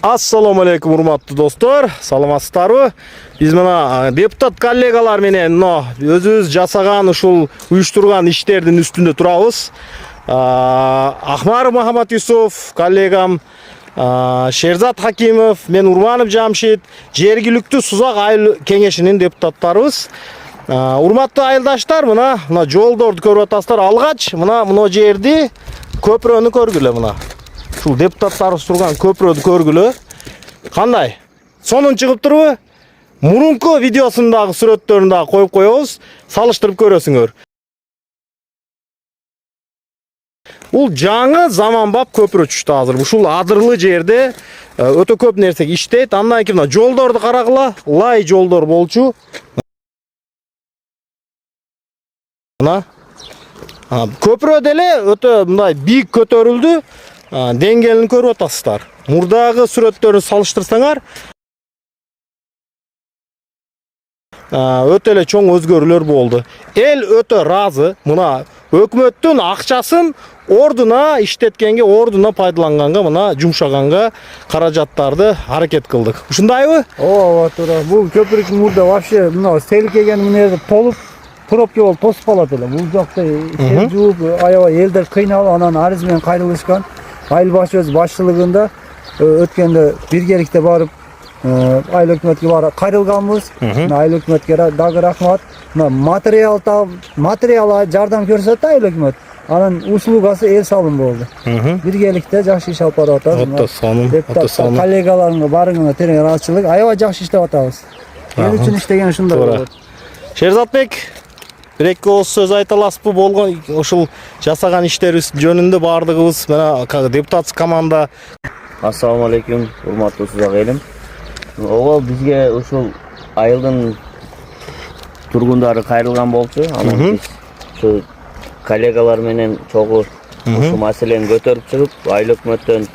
Assalamu alaikum урматтуу достор, саламатсыздарбы? Биз мына депутат коллегалар менен өзүбүз жасаган ушул уюштурган иштердин үстүндө турабыз. Ахмаров Махамат Юсуф коллегам, Шерзат Хакимов, мен Урманов Жамшит, жергиликтүү Сузак айыл кеңешинин депутаттарыбыз. Урматтуу айылдаштар, мына жолдорду көрүп атасыздар. Алгач мына жерди көпүрөнү көргүлө мына. Ушул депутаттарыбыз турган көпүрөдү көргүлө. Кандай? Сонун чыгып турбу? Мурунку видеосундагы сүрөттөрүн да коюп коебуз, салыштырып көрөсүңөр. Бул жаңы заманбап көпүрө чүштү азыр. Ушул адырлы жерде өтө көп нерсе иштейт. Андан кийин жолдорду карагыла, лай жолдор болчу. Мына көпүрө деле өтө мындай бийик көтөрүлдү. Деңгээлин көрүп атасыздар. Мурдагы сүрөттөрүн салыштырсаңар, өтө эле чоң өзгөрүүлөр болду. Эл өтө ыраазы. Мына өкмөттүн акчасын ордуна иштеткенге, ордуна пайдаланганга, мына жумшаганга каражаттарды аракет кылдык. Ушундайбы? Ооба, туура. Бул көпүрүк мурда вообще мына сел келген мына толуп пробка болуп тосуп калат эле. Бул жакта сел жууп, аябай элдер кыйналып, анан арыз менен кайрылышкан. Айыл башчыбыз башчылыгында өткөндө биргеликте барып айыл өкмөткө барып кайрылганбыз. Айыл өкмөткө дагы рахмат. Материал жардам көрсөттү айыл өкмөт. Анан услугасы эл салым болду. Биргеликте жакшы иш алып барып атабыз. Өтө сонун, өтө сонун. Коллегаларымга барыңына терең ыраазычылык. Аябай жакшы иштеп атабыз. Эл үчүн иштеген ушундай болот. Шерзатбек, бир-эки ооз сөз айта аласызбы болгон ушул жасаган иштерибиз жөнүндө бардыгыбыз мына депутат команда. Ассаламу алейкум, урматтуу Сузак элим. Ого, бизге ушул айылдын тургундары кайрылган болчу. Анан биз ушу коллегалар менен чогуу ушу маселени көтөрүп чыгып, айыл өкмөттөн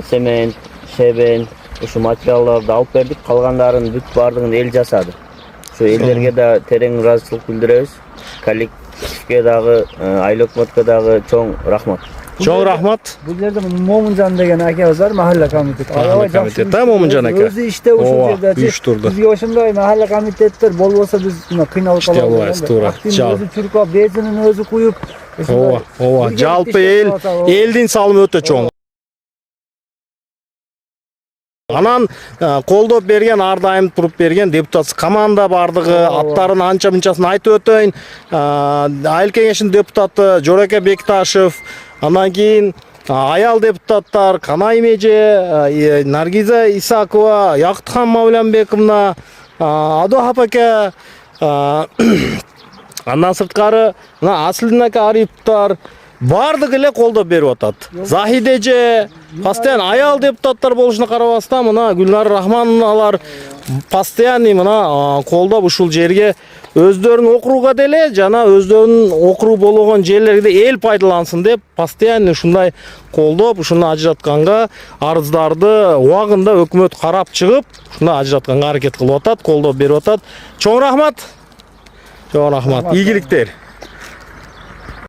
семен, шебен, ушу материалдарды алып бердик. Калгандарын бүт бардыгын эл жасады. Şu ellerge de tereң ыраазычылык билдиребиз. Коллективге дагы, айыл өкмөткө дагы чоң рахмат. Чоң рахмат. Бул жерде Момунжан деген акебиз бар, махалла комитет. Аябай жакшы. Момунжан ака. Өзү иштеп ушул жерде уюштурду. Бизге ошондой махалла комитеттер болбосо биз кыйналып калабыз. Өзү чуркап, бензинин өзү куюп. Ооба. Жалпы элдин салымы өтө чоң. Анан колдоп берген, ар дайым туруп берген депутат команда бардыгы, аттарын анча мынчасын айтып өтөйүн. Айыл кеңешинин депутаты Жореке Бекташев, андан кийин аял депутаттар Канай Меже, Наргиза Исакова, Яктыхан Мавлянбековна, Адохап ака, андан сырткары мына Асылдын ака Ариповдор бардыгы эле колдоп берип атат. Захиде же постоянно аял депутаттар болушуна карабастан мына Гүлнар Рахмановналар постоянный мына колдоп ушул жерге өздөрүнүн округа деле жана өздөрүнүн округу болгон жерлерде эл пайдалансын деп постоянный ушундай колдоп, ушуну ажыратканга арыздарды убагында өкмөт карап чыгып, ушуну ажыратканга аракет кылып атат, колдоп берип атат. Чоң рахмат. Чоң рахмат. Ийгиликтер.